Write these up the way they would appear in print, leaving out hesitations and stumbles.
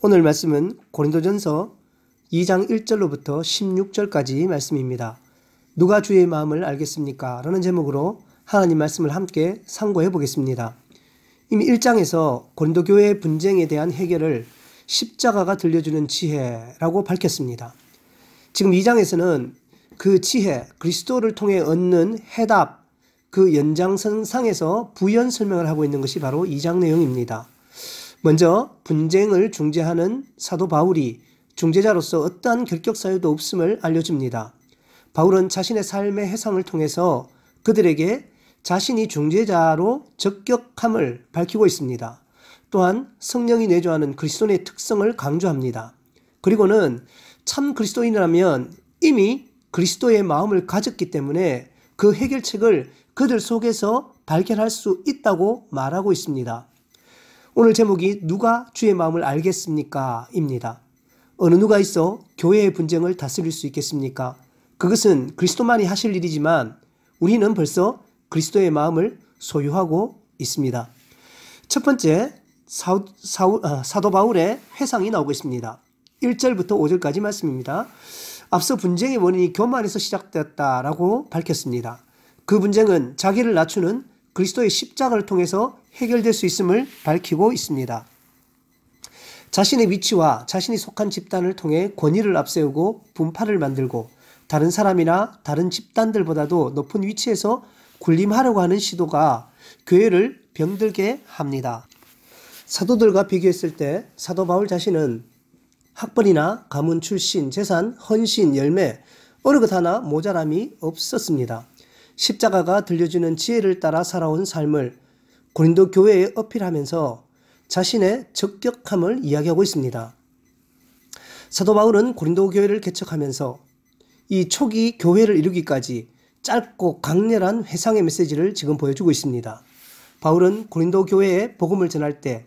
오늘 말씀은 고린도전서 2장 1절로부터 16절까지 말씀입니다. 누가 주의 마음을 알겠습니까? 라는 제목으로 하나님 말씀을 함께 상고해 보겠습니다. 이미 1장에서 고린도 교회의 분쟁에 대한 해결을 십자가가 들려주는 지혜라고 밝혔습니다. 지금 2장에서는 그 지혜, 그리스도를 통해 얻는 해답, 그 연장선상에서 부연 설명을 하고 있는 것이 바로 2장 내용입니다. 먼저 분쟁을 중재하는 사도 바울이 중재자로서 어떠한 결격 사유도 없음을 알려줍니다. 바울은 자신의 삶의 해상을 통해서 그들에게 자신이 중재자로 적격함을 밝히고 있습니다. 또한 성령이 내주하는 그리스도인의 특성을 강조합니다. 그리고는 참 그리스도인이라면 이미 그리스도의 마음을 가졌기 때문에 그 해결책을 그들 속에서 발견할 수 있다고 말하고 있습니다. 오늘 제목이 누가 주의 마음을 알겠습니까? 입니다. 어느 누가 있어 교회의 분쟁을 다스릴 수 있겠습니까? 그것은 그리스도만이 하실 일이지만 우리는 벌써 그리스도의 마음을 소유하고 있습니다. 첫 번째, 사도 바울의 회상이 나오고 있습니다. 1절부터 5절까지 말씀입니다. 앞서 분쟁의 원인이 교만에서 시작되었다라고 밝혔습니다. 그 분쟁은 자기를 낮추는 그리스도의 십자가를 통해서 해결될 수 있음을 밝히고 있습니다. 자신의 위치와 자신이 속한 집단을 통해 권위를 앞세우고 분파를 만들고 다른 사람이나 다른 집단들보다도 높은 위치에서 군림하려고 하는 시도가 교회를 병들게 합니다. 사도들과 비교했을 때 사도 바울 자신은 학벌이나 가문 출신, 재산, 헌신, 열매 어느 것 하나 모자람이 없었습니다. 십자가가 들려주는 지혜를 따라 살아온 삶을 고린도 교회에 어필하면서 자신의 적격함을 이야기하고 있습니다. 사도 바울은 고린도 교회를 개척하면서 이 초기 교회를 이루기까지 짧고 강렬한 회상의 메시지를 지금 보여주고 있습니다. 바울은 고린도 교회에 복음을 전할 때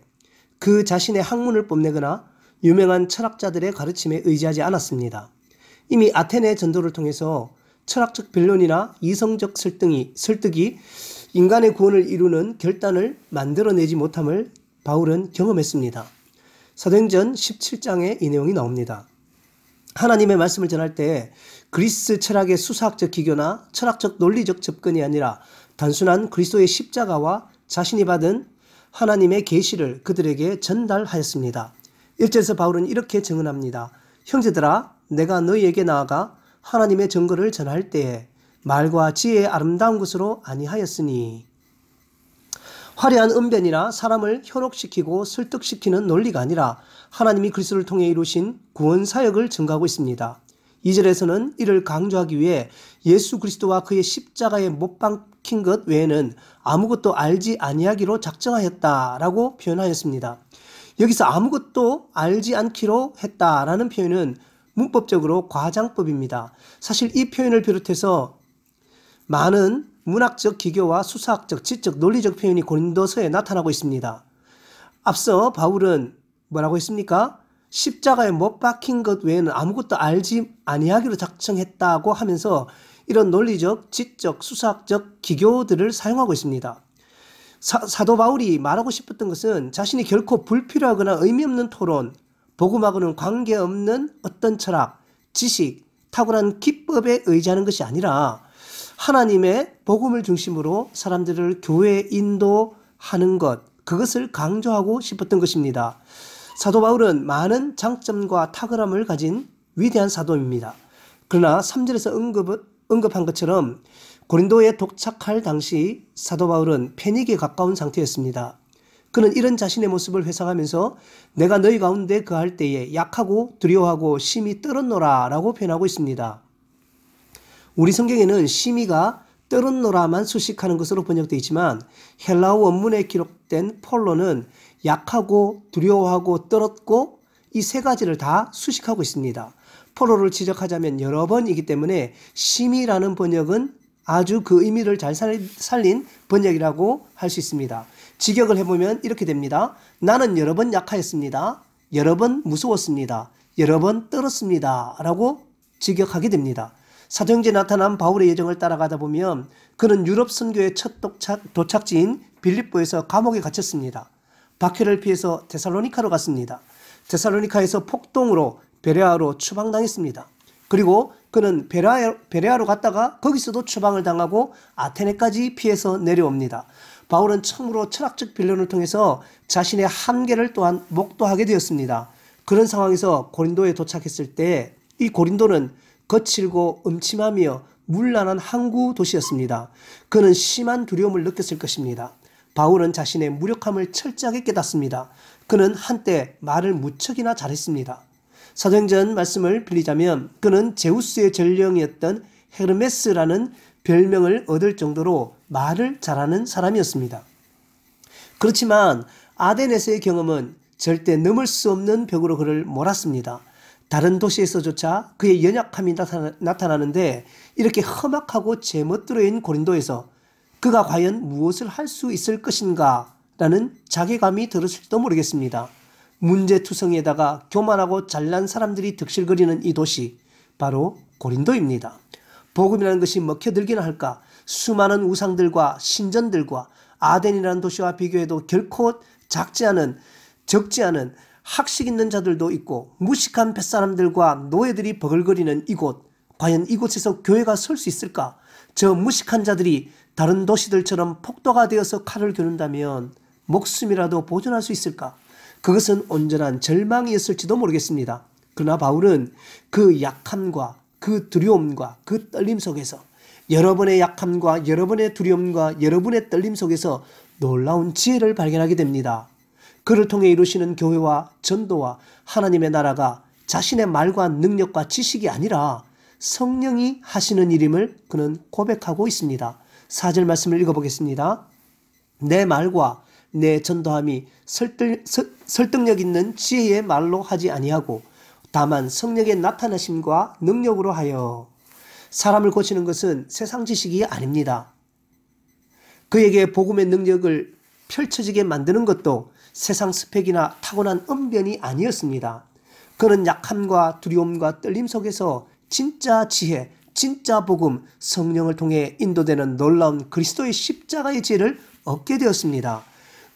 그 자신의 학문을 뽐내거나 유명한 철학자들의 가르침에 의지하지 않았습니다. 이미 아테네 전도를 통해서 철학적 변론이나 이성적 설득이 인간의 구원을 이루는 결단을 만들어내지 못함을 바울은 경험했습니다. 사도행전 17장에 이 내용이 나옵니다. 하나님의 말씀을 전할 때 그리스 철학의 수사학적 기교나 철학적 논리적 접근이 아니라 단순한 그리스도의 십자가와 자신이 받은 하나님의 계시를 그들에게 전달하였습니다. 1절에서 바울은 이렇게 증언합니다. 형제들아, 내가 너희에게 나아가 하나님의 증거를 전할 때에 말과 지혜의 아름다운 것으로 아니하였으니. 화려한 언변이나 사람을 현혹시키고 설득시키는 논리가 아니라 하나님이 그리스도를 통해 이루신 구원 사역을 증거하고 있습니다. 2절에서는 이를 강조하기 위해 예수 그리스도와 그의 십자가에 못 박힌 것 외에는 아무것도 알지 아니하기로 작정하였다라고 표현하였습니다. 여기서 아무것도 알지 않기로 했다라는 표현은 문법적으로 과장법입니다. 사실 이 표현을 비롯해서 많은 문학적 기교와 수사학적, 지적, 논리적 표현이 고린도서에 나타나고 있습니다. 앞서 바울은 뭐라고 했습니까? 십자가에 못 박힌 것 외에는 아무것도 알지 아니하기로 작정했다고 하면서 이런 논리적, 지적, 수사학적 기교들을 사용하고 있습니다. 사도 바울이 말하고 싶었던 것은 자신이 결코 불필요하거나 의미 없는 토론, 복음하고는 관계없는 어떤 철학, 지식, 탁월한 기법에 의지하는 것이 아니라 하나님의 복음을 중심으로 사람들을 교회에 인도하는 것, 그것을 강조하고 싶었던 것입니다. 사도 바울은 많은 장점과 탁월함을 가진 위대한 사도입니다. 그러나 3절에서 언급한 것처럼 고린도에 도착할 당시 사도 바울은 패닉에 가까운 상태였습니다. 그는 이런 자신의 모습을 회상하면서 내가 너희 가운데 거할 때에 약하고 두려워하고 심히 떨었노라 라고 표현하고 있습니다. 우리 성경에는 심히가 떨었노라만 수식하는 것으로 번역되어 있지만 헬라어 원문에 기록된 폴로는 약하고 두려워하고 떨었고 이 세 가지를 다 수식하고 있습니다. 폴로를 지적하자면 여러 번이기 때문에 심히라는 번역은 아주 그 의미를 잘 살린 번역이라고 할 수 있습니다. 직역을 해보면 이렇게 됩니다. 나는 여러 번 약하였습니다. 여러 번 무서웠습니다. 여러 번 떨었습니다. 라고 직역하게 됩니다. 사도행전에 나타난 바울의 여정을 따라가다 보면 그는 유럽 선교의 첫 도착지인 빌립보에서 감옥에 갇혔습니다. 박해를 피해서 데살로니카로 갔습니다. 데살로니카에서 폭동으로 베레아로 추방당했습니다. 그리고 그는 베레아로 갔다가 거기서도 추방을 당하고 아테네까지 피해서 내려옵니다. 바울은 처음으로 철학적 변론을 통해서 자신의 한계를 또한 목도하게 되었습니다. 그런 상황에서 고린도에 도착했을 때 이 고린도는 거칠고 음침하며 문란한 항구 도시였습니다. 그는 심한 두려움을 느꼈을 것입니다. 바울은 자신의 무력함을 철저하게 깨닫습니다. 그는 한때 말을 무척이나 잘했습니다. 사도행전 말씀을 빌리자면 그는 제우스의 전령이었던 헤르메스라는 별명을 얻을 정도로 말을 잘하는 사람이었습니다. 그렇지만 아덴에서의 경험은 절대 넘을 수 없는 벽으로 그를 몰았습니다. 다른 도시에서조차 그의 연약함이 나타나는데 이렇게 험악하고 제멋대로인 고린도에서 그가 과연 무엇을 할 수 있을 것인가 라는 자괴감이 들었을지도 모르겠습니다. 문제투성이에다가 교만하고 잘난 사람들이 득실거리는 이 도시, 바로 고린도입니다. 복음이라는 것이 먹혀들기나 할까? 수많은 우상들과 신전들과 아덴이라는 도시와 비교해도 결코 적지 않은 학식 있는 자들도 있고 무식한 뱃사람들과 노예들이 버글거리는 이곳, 과연 이곳에서 교회가 설 수 있을까? 저 무식한 자들이 다른 도시들처럼 폭도가 되어서 칼을 겨눈다면 목숨이라도 보존할 수 있을까? 그것은 온전한 절망이었을지도 모르겠습니다. 그러나 바울은 그 약함과 그 두려움과 그 떨림 속에서, 여러분의 약함과 여러분의 두려움과 여러분의 떨림 속에서 놀라운 지혜를 발견하게 됩니다. 그를 통해 이루시는 교회와 전도와 하나님의 나라가 자신의 말과 능력과 지식이 아니라 성령이 하시는 일임을 그는 고백하고 있습니다. 4절 말씀을 읽어보겠습니다. 내 말과 내 전도함이 설득력 있는 지혜의 말로 하지 아니하고 다만 성령의 나타나심과 능력으로 하여. 사람을 고치는 것은 세상 지식이 아닙니다. 그에게 복음의 능력을 펼쳐지게 만드는 것도 세상 스펙이나 타고난 언변이 아니었습니다. 그는 약함과 두려움과 떨림 속에서 진짜 지혜, 진짜 복음, 성령을 통해 인도되는 놀라운 그리스도의 십자가의 지혜를 얻게 되었습니다.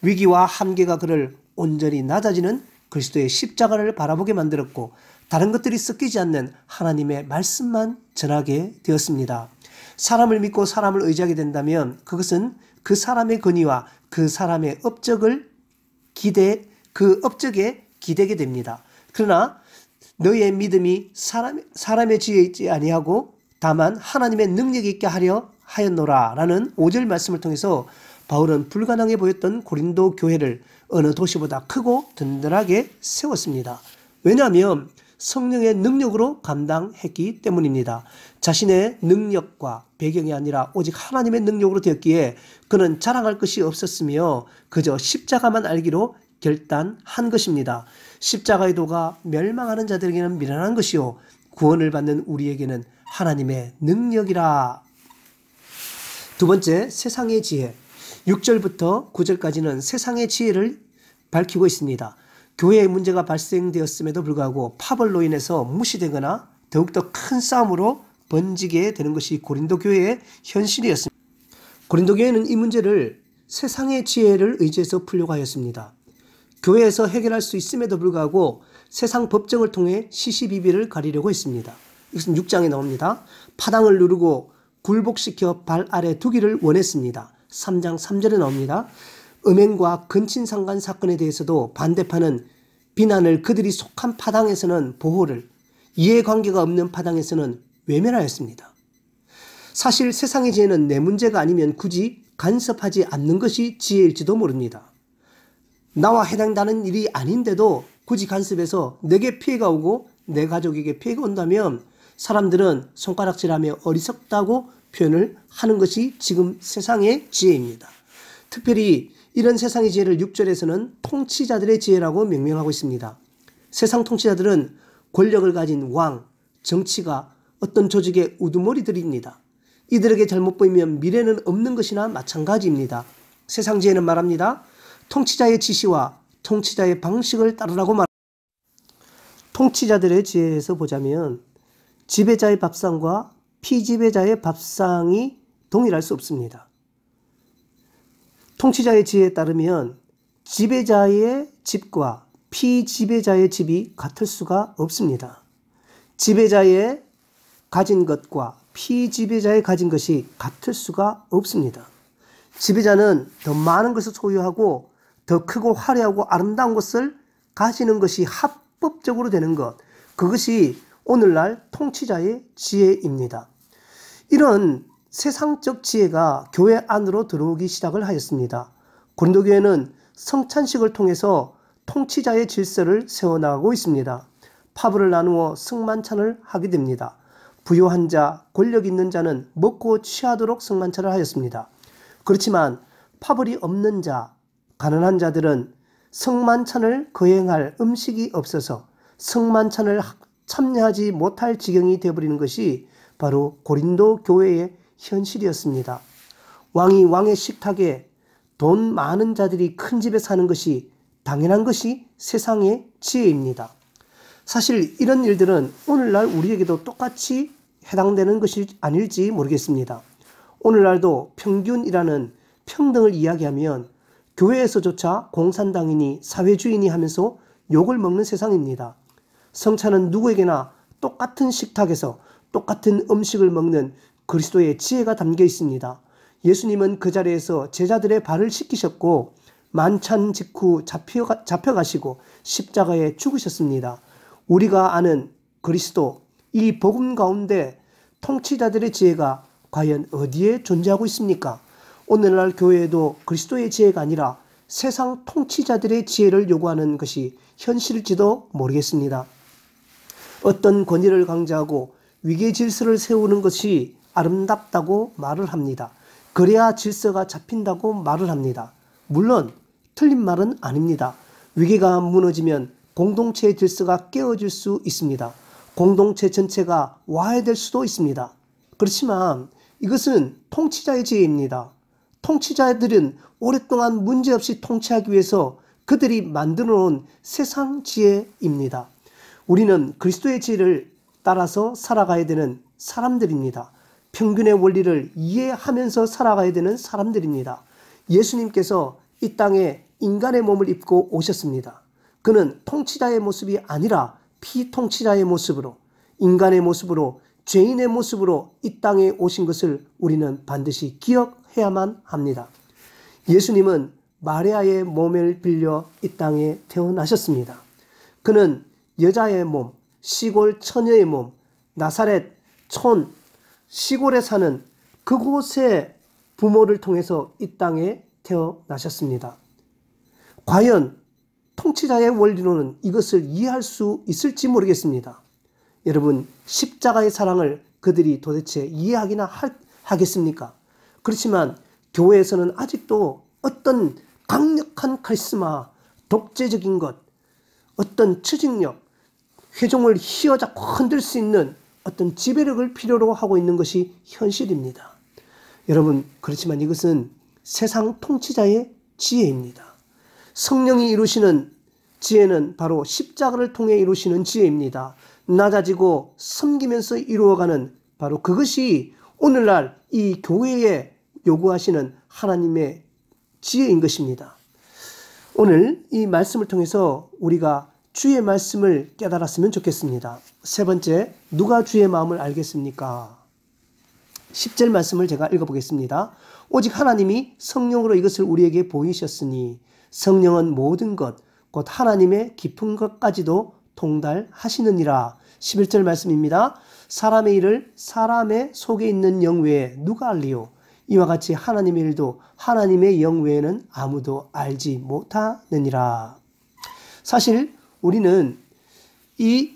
위기와 한계가 그를 온전히 낮아지는 그리스도의 십자가를 바라보게 만들었고 다른 것들이 섞이지 않는 하나님의 말씀만 전하게 되었습니다. 사람을 믿고 사람을 의지하게 된다면 그것은 그 사람의 권위와 그 사람의 업적에 기대게 됩니다. 그러나 너의 믿음이 사람의 지혜에 있지 아니하고 다만 하나님의 능력이 있게 하려 하였노라 라는 5절 말씀을 통해서 바울은 불가능해 보였던 고린도 교회를 어느 도시보다 크고 든든하게 세웠습니다. 왜냐하면 성령의 능력으로 감당했기 때문입니다. 자신의 능력과 배경이 아니라 오직 하나님의 능력으로 되었기에 그는 자랑할 것이 없었으며 그저 십자가만 알기로 결단한 것입니다. 십자가의 도가 멸망하는 자들에게는 미련한 것이요 구원을 받는 우리에게는 하나님의 능력이라. 두 번째, 세상의 지혜. 6절부터 9절까지는 세상의 지혜를 밝히고 있습니다. 교회에 문제가 발생되었음에도 불구하고 파벌로 인해서 무시되거나 더욱더 큰 싸움으로 번지게 되는 것이 고린도 교회의 현실이었습니다. 고린도 교회는 이 문제를 세상의 지혜를 의지해서 풀려고 하였습니다. 교회에서 해결할 수 있음에도 불구하고 세상 법정을 통해 시시비비를 가리려고 했습니다. 이것은 6장에 나옵니다. 파당을 누르고 굴복시켜 발 아래 두기를 원했습니다. 3장 3절에 나옵니다. 음행과 근친상간 사건에 대해서도 반대파는 비난을 그들이 속한 파당에서는 보호를, 이해관계가 없는 파당에서는 외면하였습니다. 사실 세상의 지혜는 내 문제가 아니면 굳이 간섭하지 않는 것이 지혜일지도 모릅니다. 나와 해당되는 일이 아닌데도 굳이 간섭해서 내게 피해가 오고 내 가족에게 피해가 온다면 사람들은 손가락질하며 어리석다고 표현을 하는 것이 지금 세상의 지혜입니다. 특별히 이런 세상의 지혜를 6절에서는 통치자들의 지혜라고 명명하고 있습니다. 세상 통치자들은 권력을 가진 왕, 정치가 어떤 조직의 우두머리들입니다. 이들에게 잘못 보이면 미래는 없는 것이나 마찬가지입니다. 세상 지혜는 말합니다. 통치자의 지시와 통치자의 방식을 따르라고 말합니다. 통치자들의 지혜에서 보자면 지배자의 밥상과 피지배자의 밥상이 동일할 수 없습니다. 통치자의 지혜에 따르면 지배자의 집과 피지배자의 집이 같을 수가 없습니다. 지배자의 가진 것과 피지배자의 가진 것이 같을 수가 없습니다. 지배자는 더 많은 것을 소유하고 더 크고 화려하고 아름다운 것을 가지는 것이 합법적으로 되는 것, 그것이 오늘날 통치자의 지혜입니다. 이런 세상적 지혜가 교회 안으로 들어오기 시작을 하였습니다. 고린도 교회는 성찬식을 통해서 통치자의 질서를 세워나가고 있습니다. 파브를 나누어 승만찬을 하게 됩니다. 부유한 자, 권력 있는 자는 먹고 취하도록 승만찬을 하였습니다. 그렇지만 파벌이 없는 자, 가난한 자들은 성만찬을 거행할 음식이 없어서 성만찬을 참여하지 못할 지경이 되어버리는 것이 바로 고린도 교회의 현실이었습니다. 왕이 왕의 식탁에 돈 많은 자들이 큰 집에 사는 것이 당연한 것이 세상의 지혜입니다. 사실 이런 일들은 오늘날 우리에게도 똑같이 해당되는 것이 아닐지 모르겠습니다. 오늘날도 평균이라는 평등을 이야기하면 교회에서조차 공산당이니 사회주의니 하면서 욕을 먹는 세상입니다. 성찬은 누구에게나 똑같은 식탁에서 똑같은 음식을 먹는 그리스도의 지혜가 담겨 있습니다. 예수님은 그 자리에서 제자들의 발을 씻기셨고 만찬 직후 잡혀가시고 십자가에 죽으셨습니다. 우리가 아는 그리스도, 이 복음 가운데 통치자들의 지혜가 과연 어디에 존재하고 있습니까? 오늘날 교회에도 그리스도의 지혜가 아니라 세상 통치자들의 지혜를 요구하는 것이 현실일지도 모르겠습니다. 어떤 권위를 강조하고 위계 질서를 세우는 것이 아름답다고 말을 합니다. 그래야 질서가 잡힌다고 말을 합니다. 물론 틀린 말은 아닙니다. 위계가 무너지면 공동체의 질서가 깨어질 수 있습니다. 공동체 전체가 와해될 수도 있습니다. 그렇지만 이것은 통치자의 지혜입니다. 통치자들은 오랫동안 문제없이 통치하기 위해서 그들이 만들어 놓은 세상 지혜입니다. 우리는 그리스도의 지혜를 따라서 살아가야 되는 사람들입니다. 평균의 원리를 이해하면서 살아가야 되는 사람들입니다. 예수님께서 이 땅에 인간의 몸을 입고 오셨습니다. 그는 통치자의 모습이 아니라 피통치자의 모습으로, 인간의 모습으로, 죄인의 모습으로 이 땅에 오신 것을 우리는 반드시 기억해야만 합니다. 예수님은 마리아의 몸을 빌려 이 땅에 태어나셨습니다. 그는 여자의 몸, 시골 처녀의 몸, 나사렛 촌, 시골에 사는 그곳의 부모를 통해서 이 땅에 태어나셨습니다. 과연 통치자의 원리로는 이것을 이해할 수 있을지 모르겠습니다. 여러분, 십자가의 사랑을 그들이 도대체 이해하기나 하겠습니까? 그렇지만 교회에서는 아직도 어떤 강력한 카리스마, 독재적인 것, 어떤 추진력, 회종을 휘어잡고 흔들 수 있는 어떤 지배력을 필요로 하고 있는 것이 현실입니다. 여러분, 그렇지만 이것은 세상 통치자의 지혜입니다. 성령이 이루시는 지혜는 바로 십자가를 통해 이루시는 지혜입니다. 낮아지고 섬기면서 이루어가는 바로 그것이 오늘날 이 교회에 요구하시는 하나님의 지혜인 것입니다. 오늘 이 말씀을 통해서 우리가 주의 말씀을 깨달았으면 좋겠습니다. 세 번째, 누가 주의 마음을 알겠습니까? 10절 말씀을 제가 읽어보겠습니다. 오직 하나님이 성령으로 이것을 우리에게 보이셨으니 성령은 모든 것, 곧 하나님의 깊은 것까지도 통달하시느니라. 11절 말씀입니다. 사람의 일을 사람의 속에 있는 영 외에 누가 알리요? 이와 같이 하나님의 일도 하나님의 영 외에는 아무도 알지 못하느니라. 사실 우리는 이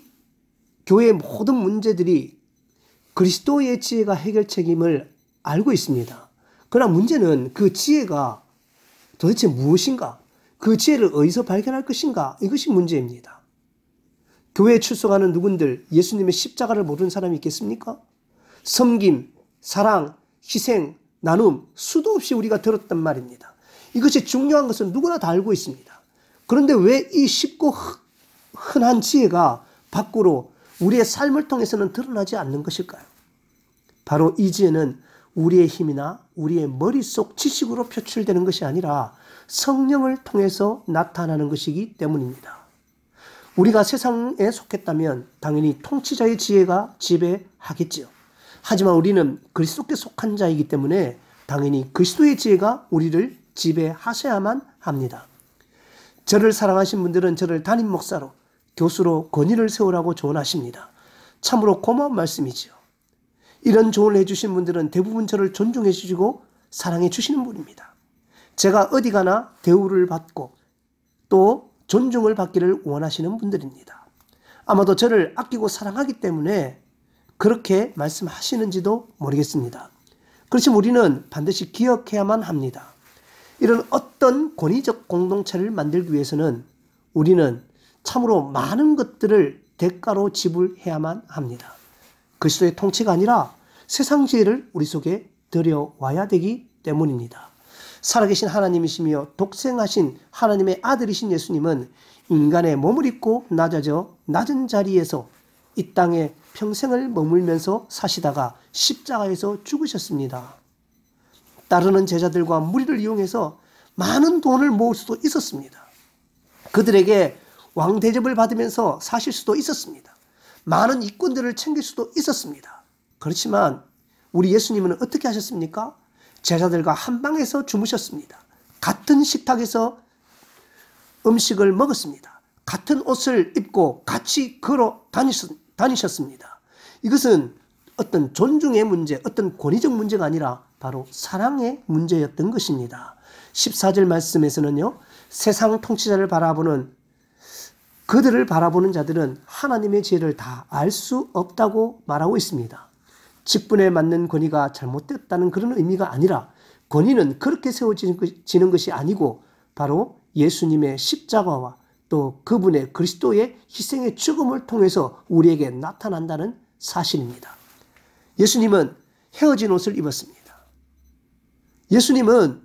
교회의 모든 문제들이 그리스도의 지혜가 해결책임을 알고 있습니다. 그러나 문제는 그 지혜가 도대체 무엇인가? 그 지혜를 어디서 발견할 것인가? 이것이 문제입니다. 교회에 출석하는 누군들 예수님의 십자가를 모르는 사람이 있겠습니까? 섬김, 사랑, 희생, 나눔 수도 없이 우리가 들었단 말입니다. 이것이 중요한 것은 누구나 다 알고 있습니다. 그런데 왜 이 쉽고 흔한 지혜가 밖으로 우리의 삶을 통해서는 드러나지 않는 것일까요? 바로 이 지혜는 우리의 힘이나 우리의 머릿속 지식으로 표출되는 것이 아니라 성령을 통해서 나타나는 것이기 때문입니다. 우리가 세상에 속했다면 당연히 통치자의 지혜가 지배하겠지요. 하지만 우리는 그리스도께 속한 자이기 때문에 당연히 그리스도의 지혜가 우리를 지배하셔야만 합니다. 저를 사랑하신 분들은 저를 담임 목사로, 교수로 권위를 세우라고 조언하십니다. 참으로 고마운 말씀이지요. 이런 조언을 해주신 분들은 대부분 저를 존중해 주시고 사랑해 주시는 분입니다. 제가 어디 가나 대우를 받고 또 존중을 받기를 원하시는 분들입니다. 아마도 저를 아끼고 사랑하기 때문에 그렇게 말씀하시는지도 모르겠습니다. 그렇지만 우리는 반드시 기억해야만 합니다. 이런 어떤 권위적 공동체를 만들기 위해서는 우리는 참으로 많은 것들을 대가로 지불해야만 합니다. 그리스도의 통치가 아니라 세상 지혜를 우리 속에 들여와야 되기 때문입니다. 살아계신 하나님이시며 독생하신 하나님의 아들이신 예수님은 인간의 몸을 입고 낮은 자리에서 이 땅에 평생을 머물면서 사시다가 십자가에서 죽으셨습니다. 따르는 제자들과 무리를 이용해서 많은 돈을 모을 수도 있었습니다. 그들에게 왕 대접을 받으면서 사실 수도 있었습니다. 많은 이권들을 챙길 수도 있었습니다. 그렇지만 우리 예수님은 어떻게 하셨습니까? 제자들과 한 방에서 주무셨습니다. 같은 식탁에서 음식을 먹었습니다. 같은 옷을 입고 같이 걸어 다니셨습니다. 이것은 어떤 존중의 문제, 어떤 권위적 문제가 아니라 바로 사랑의 문제였던 것입니다. 14절 말씀에서는요, 세상 통치자를 그들을 바라보는 자들은 하나님의 지혜를 다 알 수 없다고 말하고 있습니다. 직분에 맞는 권위가 잘못됐다는 그런 의미가 아니라 권위는 그렇게 세워지는 것이 아니고 바로 예수님의 십자가와 또 그분의 그리스도의 희생의 죽음을 통해서 우리에게 나타난다는 사실입니다. 예수님은 헤어진 옷을 입었습니다. 예수님은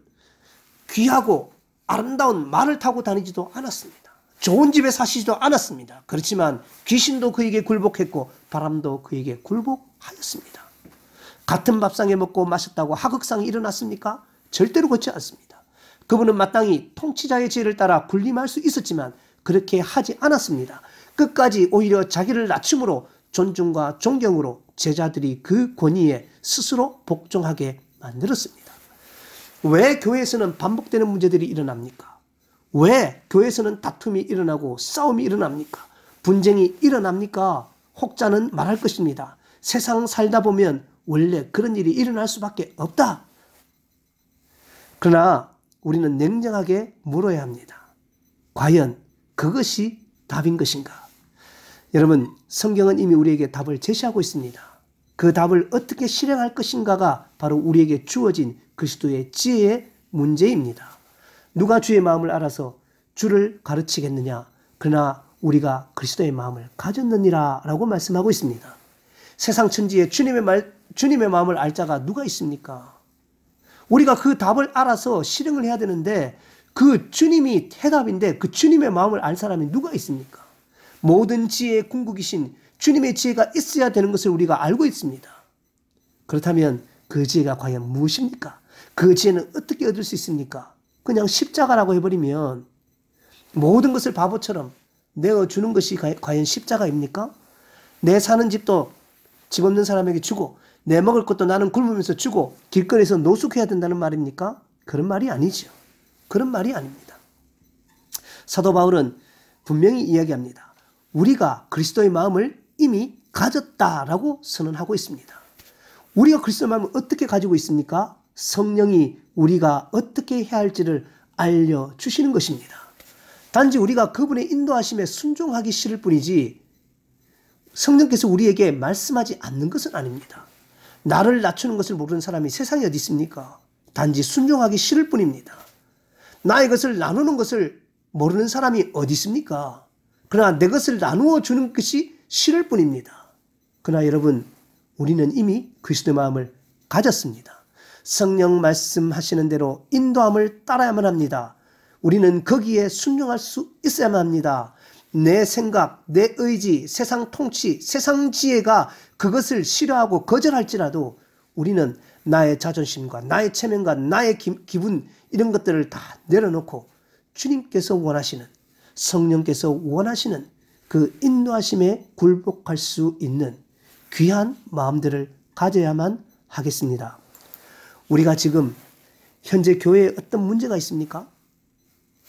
귀하고 아름다운 말을 타고 다니지도 않았습니다. 좋은 집에 사시지도 않았습니다. 그렇지만 귀신도 그에게 굴복했고 바람도 그에게 굴복하였습니다. 같은 밥상에 먹고 마셨다고 하극상이 일어났습니까? 절대로 그렇지 않습니다. 그분은 마땅히 통치자의 지혜를 따라 군림할 수 있었지만 그렇게 하지 않았습니다. 끝까지 오히려 자기를 낮춤으로 존중과 존경으로 제자들이 그 권위에 스스로 복종하게 만들었습니다. 왜 교회에서는 반복되는 문제들이 일어납니까? 왜 교회에서는 다툼이 일어나고 싸움이 일어납니까? 분쟁이 일어납니까? 혹자는 말할 것입니다. 세상 살다 보면 원래 그런 일이 일어날 수밖에 없다. 그러나 우리는 냉정하게 물어야 합니다. 과연 그것이 답인 것인가? 여러분, 성경은 이미 우리에게 답을 제시하고 있습니다. 그 답을 어떻게 실행할 것인가가 바로 우리에게 주어진 그리스도의 지혜의 문제입니다. 누가 주의 마음을 알아서 주를 가르치겠느냐? 그러나 우리가 그리스도의 마음을 가졌느니라 라고 말씀하고 있습니다. 세상 천지에 주님의 마음을 알 자가 누가 있습니까? 우리가 그 답을 알아서 실행을 해야 되는데 그 주님이 해답인데 그 주님의 마음을 알 사람이 누가 있습니까? 모든 지혜의 궁극이신 주님의 지혜가 있어야 되는 것을 우리가 알고 있습니다. 그렇다면 그 지혜가 과연 무엇입니까? 그 지혜는 어떻게 얻을 수 있습니까? 그냥 십자가라고 해버리면 모든 것을 바보처럼 내어주는 것이 과연 십자가입니까? 내 사는 집도 집 없는 사람에게 주고 내 먹을 것도 나는 굶으면서 주고 길거리에서 노숙해야 된다는 말입니까? 그런 말이 아니죠. 그런 말이 아닙니다. 사도 바울은 분명히 이야기합니다. 우리가 그리스도의 마음을 이미 가졌다라고 선언하고 있습니다. 우리가 그리스도의 마음을 어떻게 가지고 있습니까? 성령이 우리가 어떻게 해야 할지를 알려주시는 것입니다. 단지 우리가 그분의 인도하심에 순종하기 싫을 뿐이지 성령께서 우리에게 말씀하지 않는 것은 아닙니다. 나를 낮추는 것을 모르는 사람이 세상에 어디 있습니까? 단지 순종하기 싫을 뿐입니다. 나의 것을 나누는 것을 모르는 사람이 어디 있습니까? 그러나 내 것을 나누어 주는 것이 싫을 뿐입니다. 그러나 여러분, 우리는 이미 그리스도의 마음을 가졌습니다. 성령 말씀하시는 대로 인도함을 따라야만 합니다. 우리는 거기에 순종할 수 있어야만 합니다. 내 생각, 내 의지, 세상 통치, 세상 지혜가 그것을 싫어하고 거절할지라도 우리는 나의 자존심과 나의 체면과 나의 기분 이런 것들을 다 내려놓고 주님께서 원하시는, 성령께서 원하시는 그 인도하심에 굴복할 수 있는 귀한 마음들을 가져야만 하겠습니다. 우리가 지금 현재 교회에 어떤 문제가 있습니까?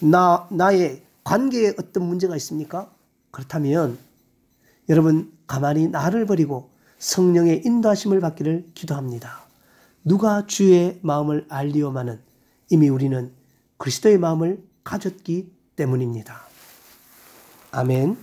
나의 관계에 어떤 문제가 있습니까? 그렇다면 여러분 가만히 나를 버리고 성령의 인도하심을 받기를 기도합니다. 누가 주의 마음을 알리오마는 이미 우리는 그리스도의 마음을 가졌기 때문입니다. 아멘.